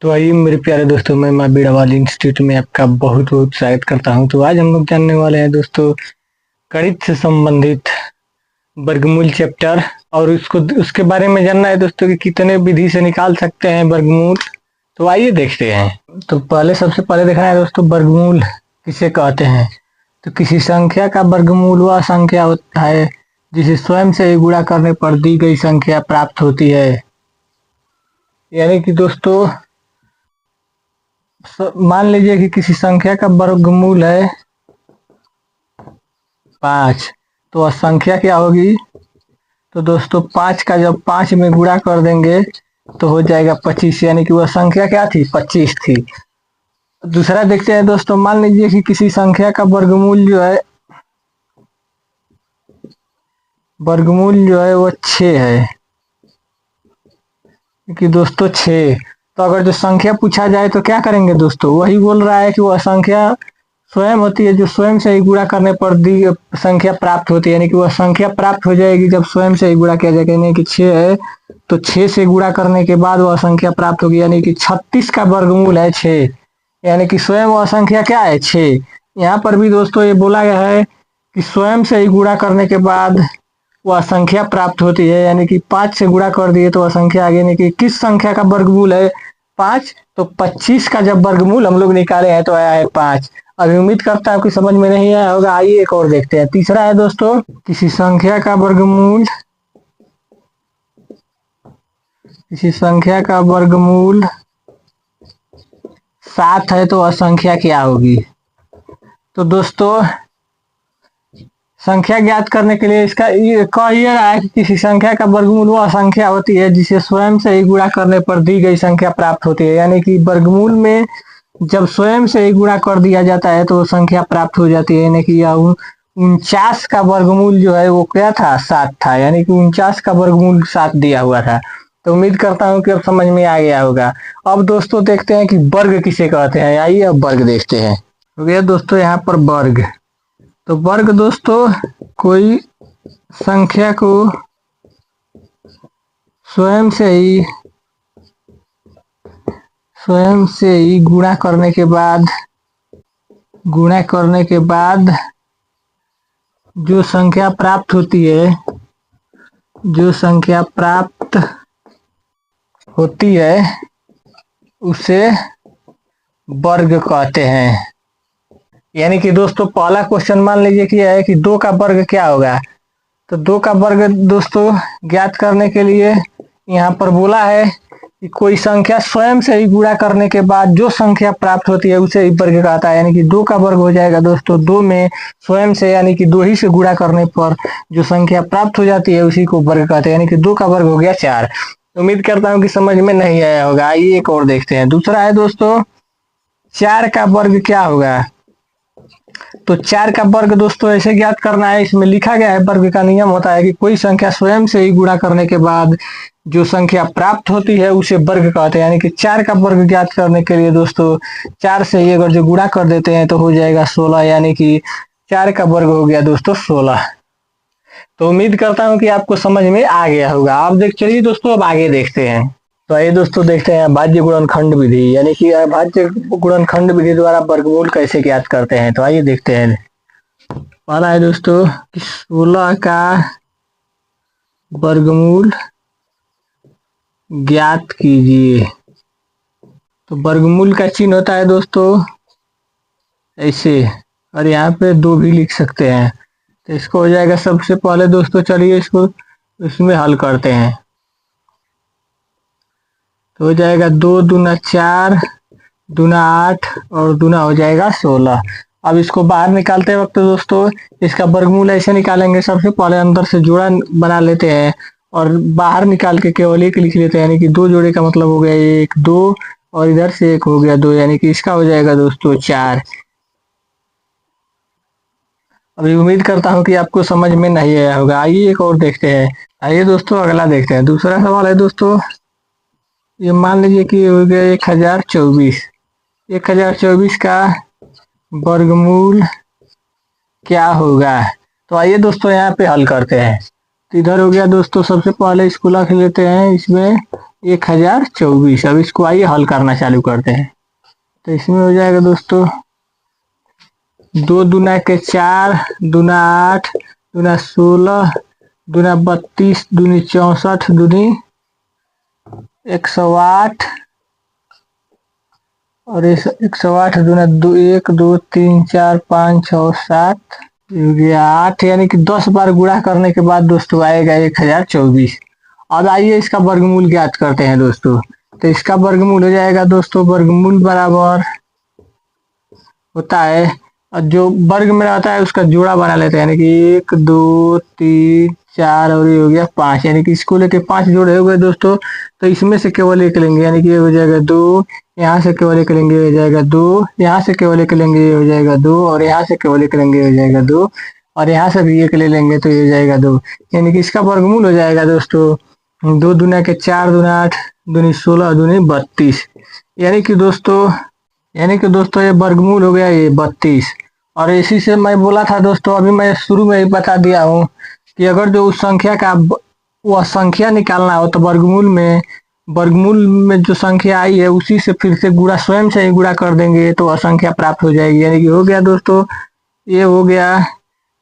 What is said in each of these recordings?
तो आइए मेरे प्यारे दोस्तों, मैं माँ बीड़ावाल इंस्टीट्यूट में आपका बहुत बहुत स्वागत करता हूँ। तो आज हम लोग जानने वाले हैं दोस्तों गणित से संबंधित वर्गमूल चैप्टर, और उसको उसके बारे में जानना है दोस्तों कि कितने विधि से निकाल सकते हैं वर्गमूल। तो आइए देखते हैं। तो सबसे पहले देखना है दोस्तों, वर्गमूल किसे कहते हैं। तो किसी संख्या का वर्गमूल वह संख्या होता है जिसे स्वयं से ही गुणा करने पर दी गई संख्या प्राप्त होती है। यानी कि दोस्तों मान लीजिए कि किसी संख्या का वर्गमूल है 5, तो वह संख्या क्या होगी। तो दोस्तों 5 का जब 5 में गुणा कर देंगे तो हो जाएगा 25, यानी कि वह संख्या क्या थी, 25 थी। दूसरा देखते हैं दोस्तों, मान लीजिए कि किसी संख्या का वर्गमूल जो है वो 6 है कि दोस्तों 6। तो अगर जो संख्या पूछा जाए तो क्या करेंगे दोस्तों, वही बोल रहा है कि वह संख्या स्वयं होती है जो स्वयं से ही गुणा करने पर दी संख्या प्राप्त होती है। यानी कि वह संख्या प्राप्त हो जाएगी जब स्वयं से ही गुणा किया जाएगा। यानी कि 6 है तो 6 से गुणा करने के बाद वह संख्या प्राप्त होगी। यानी कि 36 का वर्गमूल है 6, यानी कि स्वयं वह संख्या क्या है, 6। यहाँ पर भी दोस्तों ये बोला गया है कि स्वयं से ही गुणा करने के बाद वह संख्या प्राप्त होती है। यानी कि 5 से गुणा कर दिए तो वह संख्या आ गई। यानी कि किस संख्या का वर्गमूल है, 5। तो 25 का जब वर्गमूल हम लोग निकाले हैं तो आया है 5। अभी उम्मीद करता हूँ कि समझ में नहीं आया होगा। आइए एक और देखते हैं। तीसरा है दोस्तों, किसी संख्या का वर्गमूल 7 है तो वह संख्या क्या होगी। तो दोस्तों संख्या ज्ञात करने के लिए इसका ये कह रहा है कि किसी संख्या का वर्गमूल वह संख्या होती है जिसे स्वयं से ही गुणा करने पर दी गई संख्या प्राप्त होती है। यानी कि वर्गमूल में जब स्वयं से ही गुणा कर दिया जाता है तो संख्या प्राप्त हो जाती है। यानी कि 49 का वर्गमूल जो है वो क्या था, 7 था। यानी कि 49 का वर्गमूल 7 दिया हुआ था। तो उम्मीद करता हूँ कि अब समझ में आ गया होगा। अब दोस्तों देखते हैं कि वर्ग किसे कहते हैं। आइए अब वर्ग देखते हैं। हो गया दोस्तों यहाँ पर वर्ग। तो वर्ग दोस्तों कोई संख्या को स्वयं से ही गुणा करने के बाद जो संख्या प्राप्त होती है उसे वर्ग कहते हैं। यानी कि दोस्तों पहला क्वेश्चन मान लीजिए कि है कि 2 का वर्ग क्या होगा। तो 2 का वर्ग दोस्तों ज्ञात करने के लिए यहाँ पर बोला है कि कोई संख्या स्वयं से ही गुणा करने के बाद जो संख्या प्राप्त होती है उसे ही वर्ग कहता है। यानी कि 2 का वर्ग हो जाएगा दोस्तों 2 में स्वयं से यानी कि 2 ही से गुणा करने पर जो संख्या प्राप्त हो जाती है उसी को वर्ग कहते हैं। यानी कि 2 का वर्ग हो गया 4। उम्मीद करता हूँ कि समझ में नहीं आया होगा। आइए एक और देखते हैं। दूसरा है दोस्तों 4 का वर्ग क्या होगा। तो 4 का वर्ग दोस्तों ऐसे ज्ञात करना है, इसमें लिखा गया है वर्ग का नियम होता है कि कोई संख्या स्वयं से ही गुणा करने के बाद जो संख्या प्राप्त होती है उसे वर्ग कहते हैं। यानी कि 4 का वर्ग ज्ञात करने के लिए दोस्तों 4 से ही अगर जो गुणा कर देते हैं तो हो जाएगा 16। यानी कि 4 का वर्ग हो गया दोस्तों 16। तो उम्मीद करता हूँ कि आपको समझ में आ गया होगा। आप चलिए दोस्तों अब आगे देखते हैं। तो आइए दोस्तों देखते हैं अभाज्य गुणनखंड विधि। यानी कि अभाज्य गुणनखंड विधि द्वारा वर्गमूल कैसे ज्ञात करते हैं। तो आइए देखते हैं। पहला है दोस्तों 16 का वर्गमूल ज्ञात कीजिए। तो वर्गमूल का चिन्ह होता है दोस्तों ऐसे, और यहाँ पे 2 भी लिख सकते हैं। तो इसको हो जाएगा सबसे पहले दोस्तों, चलिए इसको इसमें हल करते हैं। तो हो जाएगा 2 दूना 4 दूना 8 और दूना हो जाएगा 16। अब इसको बाहर निकालते वक्त दोस्तों इसका वर्गमूल ऐसे निकालेंगे, सबसे पहले अंदर से जोड़ा बना लेते हैं और बाहर निकाल के केवल 1 लिख लेते हैं। यानी कि 2 जोड़े का मतलब हो गया 1 2 और इधर से 1 हो गया 2। यानी कि इसका हो जाएगा दोस्तों 4। अभी उम्मीद करता हूँ कि आपको समझ में नहीं आया होगा। आइए एक और देखते हैं। आइए दोस्तों अगला देखते हैं। दूसरा सवाल है दोस्तों, ये मान लीजिए कि हो गया 1024 का वर्गमूल क्या होगा। तो आइए दोस्तों यहाँ पे हल करते हैं। तो इधर हो गया दोस्तों, सबसे पहले इसको लिख लेते हैं। इसमें 1024। अब इसको आइए हल करना चालू करते हैं। तो इसमें हो जाएगा दोस्तों 2 दूना के 4, दूना 8, दूना 16, दूना 32, दूनी 64, दूनी 108 और इस 108 दूना 1 2 3 4 5 6 7 गया 8, यानी कि 10 बार गुणा करने के बाद दोस्तों आएगा 1024। अब आइए इसका वर्गमूल ज्ञात करते हैं दोस्तों। तो इसका वर्गमूल हो जाएगा दोस्तों, वर्गमूल बराबर होता है, और जो वर्ग में रहता है उसका जोड़ा बना लेते हैं, यानी कि 1 2 3 4 और ये हो गया 5, यानी कि इसको लेके 5 जोड़े हो गए दोस्तों। तो इसमें से केवल एक लेंगे, यानी कि ये हो जाएगा 2, यहाँ से केवल एक लेंगे हो जाएगा 2, यहाँ से केवल एक लेंगे हो जाएगा 2, और यहाँ से केवल एक लेंगे हो जाएगा 2, और यहाँ से भी एक ले लेंगे तो ये हो जाएगा 2, यानी कि इसका वर्गमूल हो जाएगा दोस्तों 2 दूना के 4, दूना 8, दूनी 16, दूनी 32, यानी कि दोस्तों ये वर्गमूल हो गया ये 32। और इसी से मैं बोला था दोस्तों, अभी मैं शुरू में ही बता दिया हूँ कि अगर जो उस संख्या का वह संख्या निकालना हो तो वर्गमूल में जो संख्या आई है उसी से फिर से गुणा, स्वयं से ही गुणा कर देंगे तो वह संख्या प्राप्त हो जाएगी। यानी कि हो गया दोस्तों, ये हो गया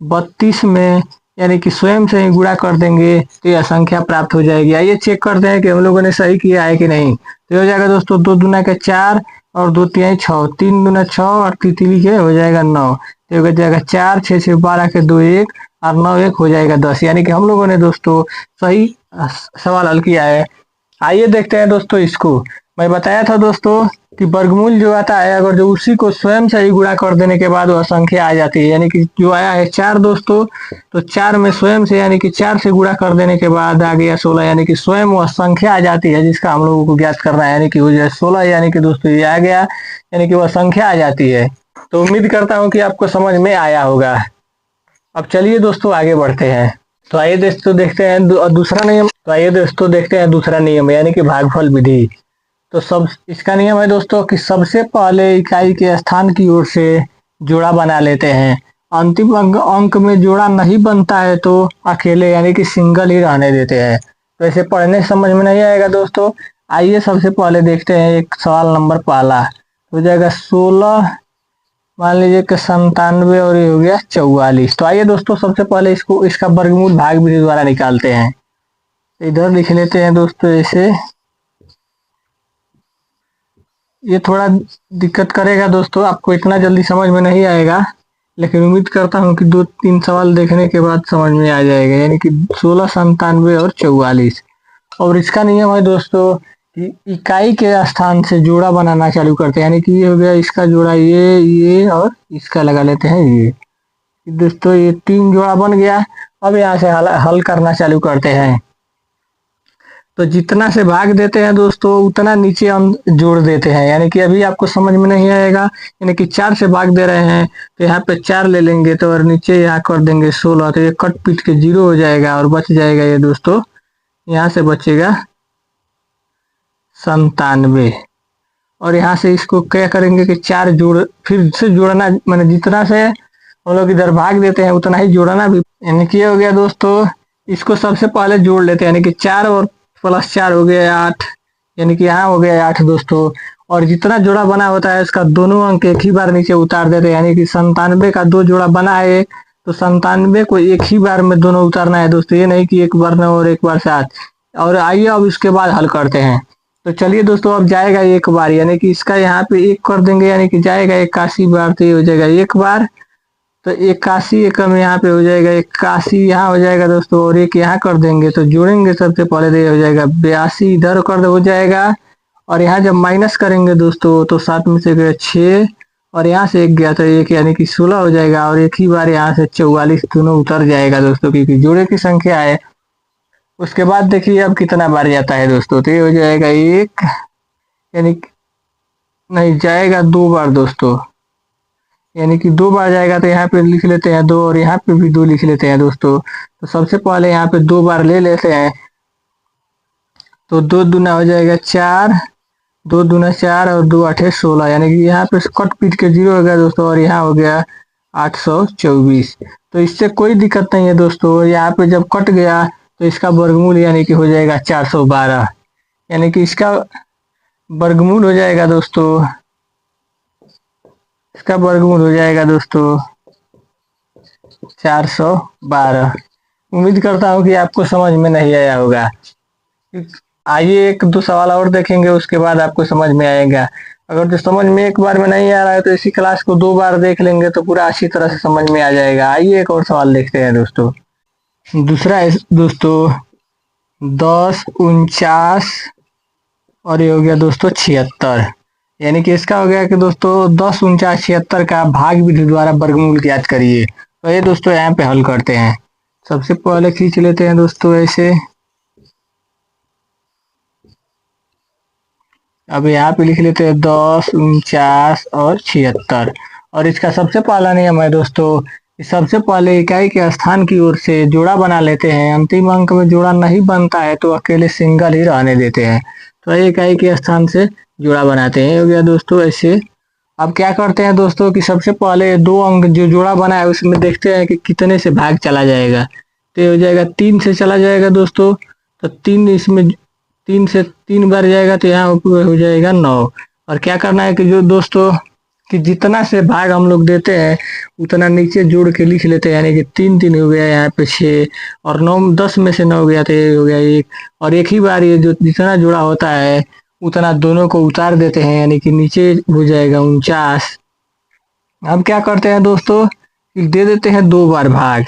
32 में, यानी कि स्वयं से ही गुणा कर देंगे तो यह संख्या प्राप्त हो जाएगी। आइए चेक करते हैं कि हम लोगों ने सही किया है कि नहीं। तो हो जाएगा दोस्तों 2 दूना के 4 और 2 तिहाई 6, 3 दूना 6 और तितली के हो जाएगा 9, तो हो जाएगा 4 6 6 12 के 2 1 और 9 1 हो जाएगा 10, यानी कि हम लोगों ने दोस्तों सही सवाल हल किया है। आइए देखते हैं दोस्तों इसको। मैं बताया था दोस्तों कि वर्गमूल जो आता है, अगर जो उसी को स्वयं से ही गुणा कर देने के बाद वह संख्या आ जाती है, यानी कि जो आया है 4 दोस्तों, तो 4 में स्वयं से, यानी कि 4 से गुणा कर देने के बाद आ गया 16, यानी कि स्वयं वह संख्या आ जाती है जिसका हम लोगों को ज्ञात करना है, यानी कि हो जाए 16, यानी कि दोस्तों ये आ गया, यानी कि वह संख्या आ जाती है। तो उम्मीद करता हूँ कि आपको समझ में आया होगा। अब चलिए दोस्तों आगे बढ़ते हैं। तो आइए दोस्तों देखते हैं दूसरा नियम। तो आइए दोस्तों देखते हैं दूसरा नियम, यानी कि भागफल विधि। तो सब इसका नियम है दोस्तों कि सबसे पहले इकाई के स्थान की ओर से जोड़ा बना लेते हैं। अंतिम अंक में जोड़ा नहीं बनता है तो अकेले, यानी कि सिंगल ही रहने देते हैं। तो ऐसे पढ़ने समझ में नहीं आएगा दोस्तों। आइए सबसे पहले देखते हैं एक सवाल नंबर पहला हो जाएगा 16, मान लीजिए कि 97 और ये हो गया 44। तो आइए दोस्तों सबसे पहले इसका वर्गमूल भाग विधि द्वारा निकालते हैं। इधर लिख लेते हैं दोस्तों ऐसे। ये थोड़ा दिक्कत करेगा दोस्तों, आपको इतना जल्दी समझ में नहीं आएगा, लेकिन उम्मीद करता हूँ कि 2-3 सवाल देखने के बाद समझ में आ जाएगा। यानी कि 16, 97 और 44। और इसका नियम है दोस्तों कि इकाई के स्थान से जोड़ा बनाना चालू करते हैं। यानी कि ये हो गया इसका जोड़ा, ये और इसका लगा लेते हैं ये। दोस्तों ये 3 जोड़ा बन गया। अब यहाँ से हल करना चालू करते हैं। तो जितना से भाग देते हैं दोस्तों उतना नीचे हम जोड़ देते हैं। यानी कि अभी आपको समझ में नहीं आएगा, यानी कि 4 से भाग दे रहे हैं तो यहाँ पे 4 ले लेंगे तो और नीचे यहाँ कर देंगे 16, तो ये कट पीट के 0 हो जाएगा और बच जाएगा ये दोस्तों, यहाँ से बचेगा 97। और यहाँ से इसको क्या करेंगे कि 4 जोड़ फिर से जोड़ना, मैंने जितना से हम लोग इधर भाग देते हैं उतना ही जोड़ना भी। यानी कि हो गया दोस्तों, इसको सबसे पहले जोड़ लेते हैं, यानी कि 4 और +4 हो गया 8, यानी कि यहाँ हो गया 8 दोस्तों। और जितना जोड़ा बना होता है इसका दोनों अंक एक ही बार नीचे उतार देते हैं। यानी कि 97 का 2 जोड़ा बना है तो 97 को एक ही बार में दोनों उतारना है दोस्तों, ये नहीं कि एक बार 9 और एक बार 7। और आइए अब इसके बाद हल करते हैं। तो चलिए दोस्तों अब जाएगा एक बार, यानी कि इसका यहाँ पे 1 कर देंगे, यानी कि जाएगा 81 बार, तो ये हो जाएगा 1 बार। तो 81 एकम यहाँ पे हो जाएगा 81, यहाँ हो जाएगा दोस्तों, और 1 यहाँ कर देंगे तो जोड़ेंगे सबसे पहले तो ये हो जाएगा 82, इधर कर हो जाएगा। और यहाँ जब माइनस करेंगे दोस्तों तो 7 में से गया 6 और यहाँ से 1 गया तो 1, यानी कि 16 हो जाएगा। और एक ही बार यहाँ से 44 दोनों उतर जाएगा दोस्तों, क्योंकि जोड़े की संख्या है। उसके बाद देखिए अब कितना बार जाता है दोस्तों, तो ये हो जाएगा 1, यानी नहीं जाएगा 2 बार दोस्तों, यानी कि 2 बार जाएगा। तो यहाँ पे लिख लेते हैं 2 और यहाँ पे भी 2 लिख लेते हैं दोस्तों। तो सबसे पहले यहाँ पे 2 बार ले लेते हैं, तो 2 दूना हो जाएगा 4, 2 दूना 4 और 2 8 16, यानी कि यहाँ पे कट पीट के 0 हो गया दोस्तों, और यहाँ हो गया 824। तो इससे कोई दिक्कत नहीं है दोस्तों, यहाँ पे जब कट गया तो इसका वर्गमूल यानी कि हो जाएगा 412, यानी कि इसका वर्गमूल हो जाएगा दोस्तों, इसका वर्गमूल हो जाएगा दोस्तों 412। उम्मीद करता हूँ कि आपको समझ में नहीं आया होगा। आइए एक दो सवाल और देखेंगे, उसके बाद आपको समझ में आएगा। अगर जो समझ में एक बार में नहीं आ रहा है तो इसी क्लास को 2 बार देख लेंगे तो पूरा अच्छी तरह से समझ में आ जाएगा। आइए एक और सवाल देखते हैं दोस्तों। दूसरा है दोस्तों 10, 49 और ये हो गया दोस्तों 76। यानी कि इसका हो गया कि दोस्तों 10, 49, 76 का भाग विधि द्वारा वर्गमूल ज्ञात करिए। तो ये दोस्तों यहाँ पे हल करते हैं। सबसे पहले खींच लेते हैं दोस्तों ऐसे। अब यहाँ पे लिख लेते हैं 10, 49 और 76। और इसका सबसे पहला नियम है दोस्तों कि सबसे पहले इकाई के स्थान की ओर से जोड़ा बना लेते हैं। अंतिम अंक में जोड़ा नहीं बनता है तो अकेले सिंगल ही रहने देते हैं। तो इकाई के स्थान से जोड़ा बनाते हैं। हो गया दोस्तों ऐसे। अब क्या करते हैं दोस्तों कि सबसे पहले 2 अंक जो जोड़ा बना है उसमें देखते हैं कि कितने से भाग चला जाएगा। तो हो जाएगा 3 से चला जाएगा दोस्तों। तो 3 इसमें 3 से 3 बार जाएगा तो यहाँ हो जाएगा 9। और क्या करना है कि जो दोस्तों कि जितना से भाग हम लोग देते हैं उतना नीचे जोड़ के लिख लेते हैं। यानी कि 3 3 हो गया, यहाँ पे 6 और 9, 10 में से 9 गया तो ये हो गया 1। और एक ही बार ये जो जितना जोड़ा होता है उतना दोनों को उतार देते हैं, यानी कि नीचे हो जाएगा 49। अब क्या करते हैं दोस्तों कि दे देते हैं 2 बार भाग,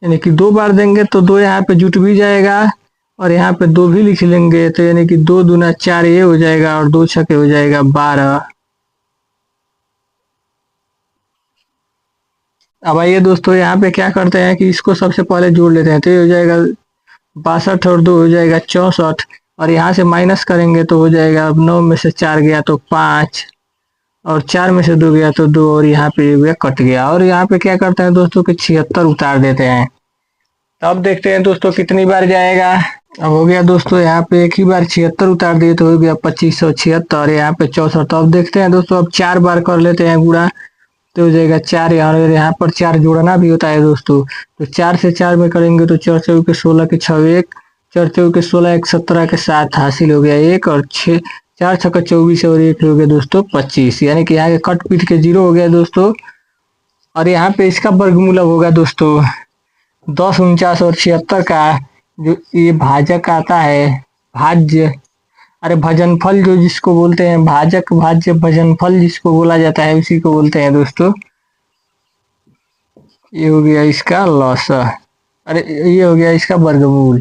यानी कि 2 बार देंगे तो 2 यहाँ पे जुट भी जाएगा और यहाँ पे 2 भी लिख लेंगे। तो यानी कि 2 दूना 4 ये हो जाएगा और 2 छके हो जाएगा 12। अब आइए दोस्तों यहाँ पे क्या करते हैं कि इसको सबसे पहले जोड़ लेते हैं। तो ये हो जाएगा 62 और 2 हो जाएगा 64। और यहाँ से माइनस करेंगे तो हो जाएगा, अब 9 में से 4 गया तो 5 और 4 में से 2 गया तो 2 और यहाँ पे ये कट गया। और यहाँ पे क्या करते हैं दोस्तों कि 76 उतार देते हैं। तो अब देखते हैं दोस्तों कितनी बार जाएगा। अब हो गया दोस्तों यहाँ पे एक ही बार 76 उतार दिए तो हो गया 2576। यहाँ पे 64। तो अब देखते हैं दोस्तों अब 4 बार कर लेते हैं गुणा तो हो जाएगा 4। यहाँ पर 4 जोड़ना भी होता है दोस्तों। तो 4 से 4 में करेंगे तो 4 चौके 16 के 6 1, 4 चौके 16 1 17 के 7 हासिल हो गया 1 और 6 4 छक्का 24 और 1 हो गया दोस्तों 25। यानी कि यहाँ के कट पीट के 0 हो गया दोस्तों। और यहाँ पे इसका वर्गमूल होगा दोस्तों 10, 49 और 76 का जो ये भाजक आता है, भाज्य, अरे भजनफल जो जिसको बोलते हैं, भाजक भाज्य भजनफल जिसको बोला जाता है उसी को बोलते हैं दोस्तों। ये हो गया इसका लॉसा, अरे ये हो गया इसका वर्गमूल,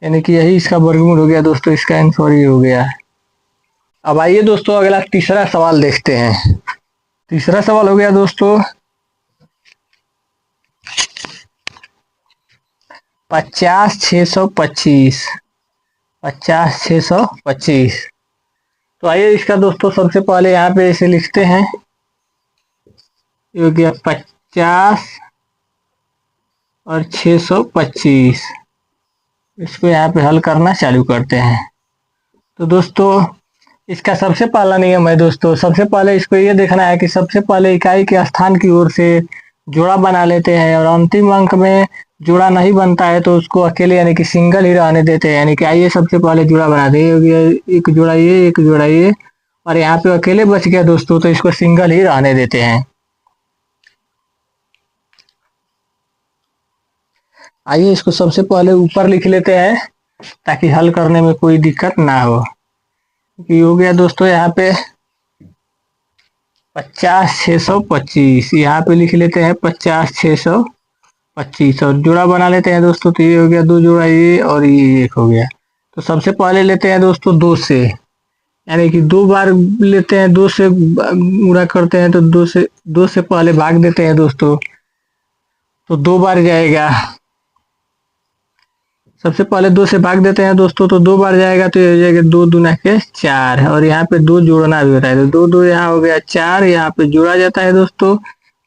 यानी कि यही इसका वर्गमूल हो गया दोस्तों। इसका आंसर ये हो गया। अब आइए दोस्तों अगला तीसरा सवाल देखते हैं। तीसरा सवाल हो गया दोस्तों 50 625। 50 625। तो आइए इसका दोस्तों सबसे पहले यहाँ पे इसे लिखते हैं। ये हो गया 50 और 625। इसको यहाँ पे हल करना चालू करते हैं। तो दोस्तों इसका सबसे पहला नियम है दोस्तों, सबसे पहले इसको ये देखना है कि सबसे पहले इकाई के स्थान की ओर से जोड़ा बना लेते हैं और अंतिम अंक में जोड़ा नहीं बनता है तो उसको अकेले यानी कि सिंगल ही रहने देते हैं। यानी कि आइए सबसे पहले जोड़ा बनाते हैं। हो गया एक जोड़ा ये, एक जोड़ा ये और यहाँ पे अकेले बच गया दोस्तों तो इसको सिंगल ही रहने देते हैं। आइए इसको सबसे पहले ऊपर लिख लेते हैं ताकि हल करने में कोई दिक्कत ना हो। हो गया दोस्तों यहाँ पे 50 625, यहाँ पे लिख लेते हैं 50 625 और जोड़ा बना लेते हैं दोस्तों। तो ये हो गया 2 जोड़ा ये और ये 1 हो गया। तो सबसे पहले लेते हैं दोस्तों 2 से, यानी कि 2 बार लेते हैं, 2 से गुणा करते हैं तो 2 से पहले भाग देते हैं दोस्तों तो 2 बार जाएगा। सबसे पहले 2 से भाग देते हैं दोस्तों तो 2 बार जाएगा। तो ये हो जाएगा 2 दूना के 4 और यहाँ पे 2 जोड़ना भी होता है तो 2 2 यहाँ हो गया 4, यहाँ पे जोड़ा जाता है दोस्तों।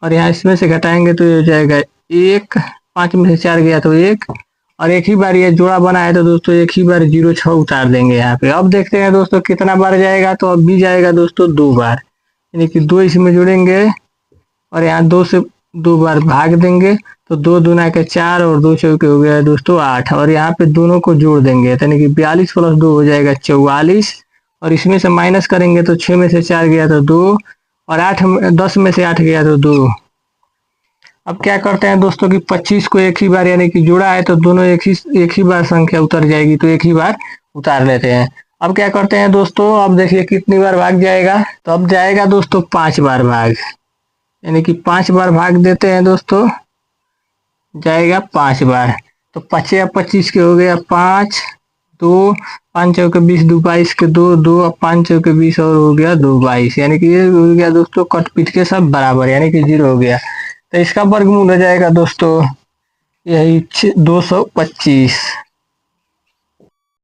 और यहाँ इसमें से घटाएंगे तो ये हो जाएगा 1, 5 में से 4 गया तो 1 और एक ही बार ये जोड़ा बना है तो दोस्तों एक ही बार 0 6 उतार देंगे यहाँ पे। अब देखते हैं दोस्तों कितना बार जाएगा। तो अब भी जाएगा दोस्तों 2 बार, यानी कि 2 इसमें जोड़ेंगे और यहाँ 2 से 2 बार भाग देंगे तो 2 दूना के 4 और 2 चौके हो गया दोस्तों 8, और यहाँ पे दोनों को जोड़ देंगे यानी कि 42 प्लस 2 हो जाएगा 44, और इसमें से माइनस करेंगे तो 6 में से 4 गया तो 2, और 10 में से 8 गया तो 2। अब क्या करते हैं दोस्तों कि 25 को एक ही बार यानी कि जोड़ा है तो दोनों एक ही बार संख्या उतर जाएगी, तो एक ही बार उतार लेते हैं। अब क्या करते हैं दोस्तों, अब देखिए कितनी बार भाग जाएगा, तो अब जाएगा दोस्तों 5 बार भाग, यानी कि 5 बार भाग देते हैं दोस्तों, जाएगा 5 बार। तो 5 या 25 के हो गया 5, 2, 5 चौके 20, 2 22 के 2, 2 और 5 चौके 20 और हो गया 2 22, यानी कि ये हो गया दोस्तों कट पीट के सब बराबर, यानी कि 0 हो गया। तो इसका वर्गमूल हो जाएगा दोस्तों यही 225।